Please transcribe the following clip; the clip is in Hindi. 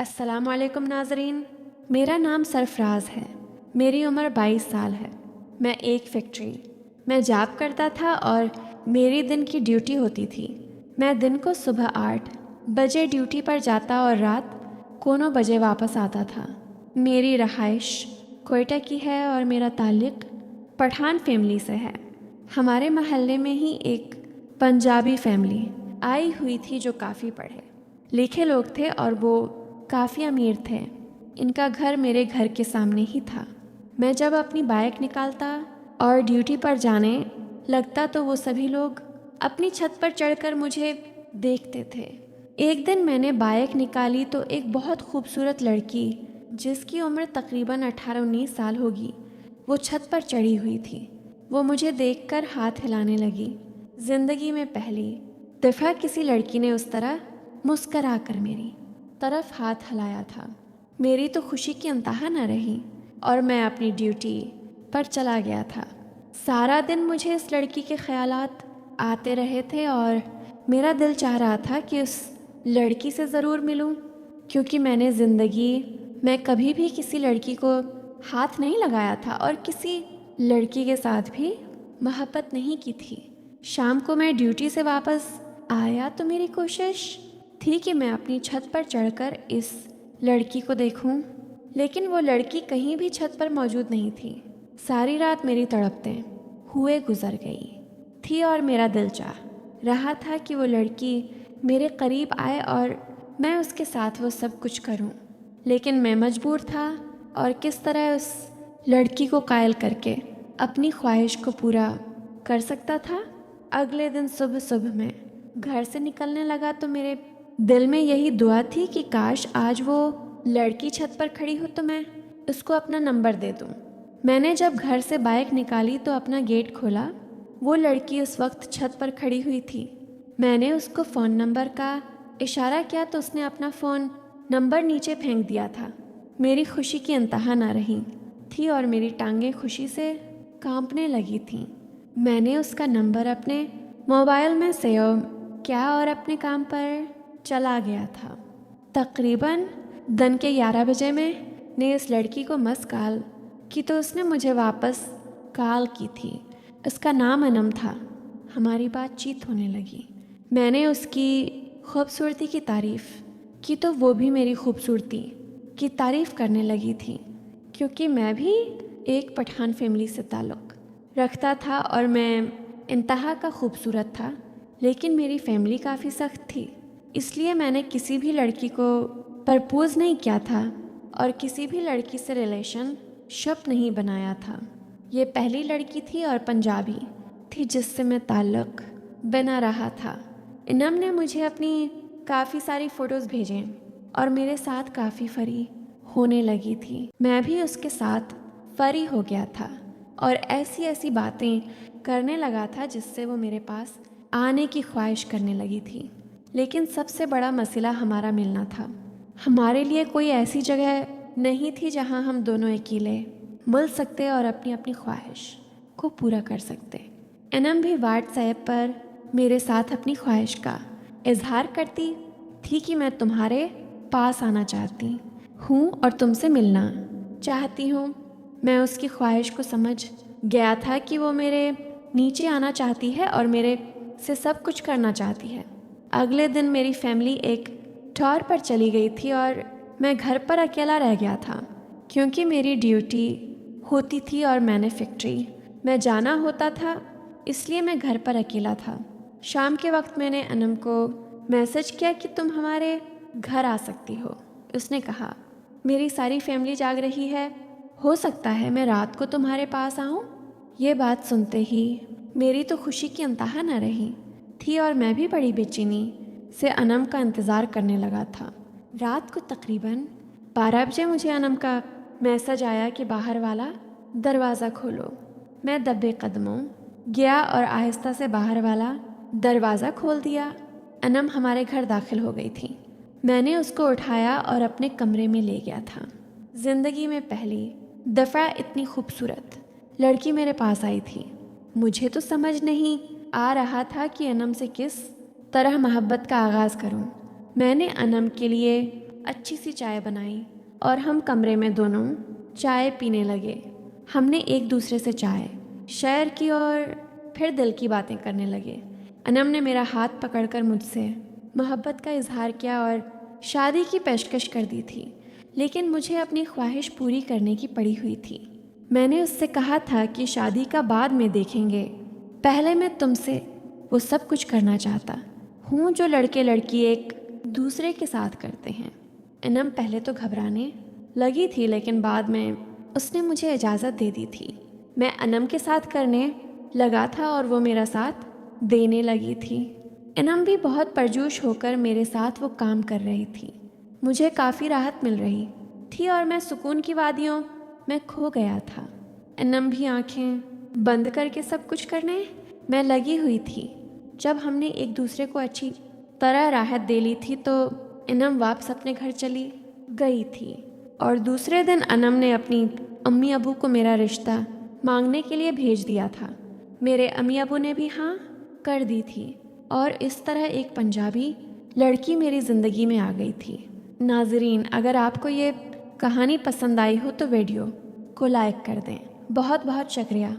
अस्सलामुअलैकुम नाज़रीन, मेरा नाम सरफराज है। मेरी उम्र 22 साल है। मैं एक फैक्ट्री में जॉब करता था और मेरी दिन की ड्यूटी होती थी। मैं दिन को सुबह 8 बजे ड्यूटी पर जाता और रात को 9 बजे वापस आता था। मेरी रहाइश कोयटा की है और मेरा ताल्लुक़ पठान फैमिली से है। हमारे मोहल्ले में ही एक पंजाबी फैमिली आई हुई थी जो काफ़ी पढ़े लिखे लोग थे और वो काफ़ी अमीर थे। इनका घर मेरे घर के सामने ही था। मैं जब अपनी बाइक निकालता और ड्यूटी पर जाने लगता तो वो सभी लोग अपनी छत पर चढ़कर मुझे देखते थे। एक दिन मैंने बाइक निकाली तो एक बहुत खूबसूरत लड़की जिसकी उम्र तकरीबन 18-19 साल होगी, वो छत पर चढ़ी हुई थी। वो मुझे देखकर हाथ हिलाने लगी। ज़िंदगी में पहली दफ़ा किसी लड़की ने उस तरह मुस्करा कर मेरी तरफ हाथ हिलाया था। मेरी तो खुशी की इंतहा न रही और मैं अपनी ड्यूटी पर चला गया था। सारा दिन मुझे इस लड़की के ख्यालात आते रहे थे और मेरा दिल चाह रहा था कि उस लड़की से ज़रूर मिलूं, क्योंकि मैंने ज़िंदगी में कभी भी किसी लड़की को हाथ नहीं लगाया था और किसी लड़की के साथ भी मोहब्बत नहीं की थी। शाम को मैं ड्यूटी से वापस आया तो मेरी कोशिश थी कि मैं अपनी छत पर चढ़कर इस लड़की को देखूं, लेकिन वो लड़की कहीं भी छत पर मौजूद नहीं थी। सारी रात मेरी तड़पते हुए गुजर गई थी और मेरा दिल चाह रहा था कि वो लड़की मेरे करीब आए और मैं उसके साथ वो सब कुछ करूं, लेकिन मैं मजबूर था और किस तरह उस लड़की को कायल करके अपनी ख्वाहिश को पूरा कर सकता था। अगले दिन सुबह सुबह मैं घर से निकलने लगा तो मेरे दिल में यही दुआ थी कि काश आज वो लड़की छत पर खड़ी हो तो मैं उसको अपना नंबर दे दूं। मैंने जब घर से बाइक निकाली तो अपना गेट खोला। वो लड़की उस वक्त छत पर खड़ी हुई थी। मैंने उसको फ़ोन नंबर का इशारा किया तो उसने अपना फ़ोन नंबर नीचे फेंक दिया था। मेरी खुशी की इंतहा ना रही थी और मेरी टांगें खुशी से कांपने लगी थीं। मैंने उसका नंबर अपने मोबाइल में सेव किया और अपने काम पर चला गया था। तकरीबन दिन के 11 बजे मैंने इस लड़की को मिस कॉल की तो उसने मुझे वापस कॉल की थी। उसका नाम अनम था। हमारी बातचीत होने लगी। मैंने उसकी खूबसूरती की तारीफ़ की तो वो भी मेरी खूबसूरती की तारीफ़ करने लगी थी, क्योंकि मैं भी एक पठान फैमिली से ताल्लुक़ रखता था और मैं इंतहा का खूबसूरत था, लेकिन मेरी फैमिली काफ़ी सख्त थी। इसलिए मैंने किसी भी लड़की को प्रपोज़ नहीं किया था और किसी भी लड़की से रिलेशनशिप नहीं बनाया था। ये पहली लड़की थी और पंजाबी थी जिससे मैं ताल्लुक़ बना रहा था। इनम ने मुझे अपनी काफ़ी सारी फ़ोटोज़ भेजे और मेरे साथ काफ़ी फरी होने लगी थी। मैं भी उसके साथ फरी हो गया था और ऐसी ऐसी बातें करने लगा था जिससे वो मेरे पास आने की ख्वाहिश करने लगी थी। लेकिन सबसे बड़ा मसला हमारा मिलना था। हमारे लिए कोई ऐसी जगह नहीं थी जहां हम दोनों अकेले मिल सकते और अपनी अपनी ख्वाहिश को पूरा कर सकते। एनम भी व्हाट्सएप पर मेरे साथ अपनी ख्वाहिश का इजहार करती थी कि मैं तुम्हारे पास आना चाहती हूँ और तुमसे मिलना चाहती हूँ। मैं उसकी ख्वाहिश को समझ गया था कि वो मेरे नीचे आना चाहती है और मेरे से सब कुछ करना चाहती है। अगले दिन मेरी फैमिली एक टूर पर चली गई थी और मैं घर पर अकेला रह गया था, क्योंकि मेरी ड्यूटी होती थी और मैंने फैक्ट्री में जाना होता था, इसलिए मैं घर पर अकेला था। शाम के वक्त मैंने अनम को मैसेज किया कि तुम हमारे घर आ सकती हो। उसने कहा, मेरी सारी फैमिली जाग रही है, हो सकता है मैं रात को तुम्हारे पास आऊँ। ये बात सुनते ही मेरी तो खुशी की इंतहा न रही थी और मैं भी बड़ी बेचैनी से अनम का इंतज़ार करने लगा था। रात को तकरीबन 12 बजे मुझे अनम का मैसेज आया कि बाहर वाला दरवाज़ा खोलो। मैं दबे कदमों गया और आहिस्ता से बाहर वाला दरवाज़ा खोल दिया। अनम हमारे घर दाखिल हो गई थी। मैंने उसको उठाया और अपने कमरे में ले गया था। ज़िंदगी में पहली दफ़ा इतनी खूबसूरत लड़की मेरे पास आई थी। मुझे तो समझ नहीं आ रहा था कि अनम से किस तरह मोहब्बत का आगाज़ करूं। मैंने अनम के लिए अच्छी सी चाय बनाई और हम कमरे में दोनों चाय पीने लगे। हमने एक दूसरे से चाय शेयर की और फिर दिल की बातें करने लगे। अनम ने मेरा हाथ पकड़कर मुझसे मोहब्बत का इजहार किया और शादी की पेशकश कर दी थी, लेकिन मुझे अपनी ख्वाहिश पूरी करने की पड़ी हुई थी। मैंने उससे कहा था कि शादी का बाद में देखेंगे, पहले मैं तुमसे वो सब कुछ करना चाहता हूँ जो लड़के लड़की एक दूसरे के साथ करते हैं। अनम पहले तो घबराने लगी थी, लेकिन बाद में उसने मुझे इजाज़त दे दी थी। मैं अनम के साथ करने लगा था और वो मेरा साथ देने लगी थी। अनम भी बहुत परजोश होकर मेरे साथ वो काम कर रही थी। मुझे काफ़ी राहत मिल रही थी और मैं सुकून की वादियों में खो गया था। अनम भी आंखें बंद करके सब कुछ करने मैं लगी हुई थी। जब हमने एक दूसरे को अच्छी तरह राहत दे ली थी तो अनम वापस अपने घर चली गई थी और दूसरे दिन अनम ने अपनी अम्मी अबू को मेरा रिश्ता मांगने के लिए भेज दिया था। मेरे अम्मी अबू ने भी हाँ कर दी थी और इस तरह एक पंजाबी लड़की मेरी ज़िंदगी में आ गई थी। नाजरीन, अगर आपको ये कहानी पसंद आई हो तो वीडियो को लाइक कर दें। बहुत बहुत शुक्रिया।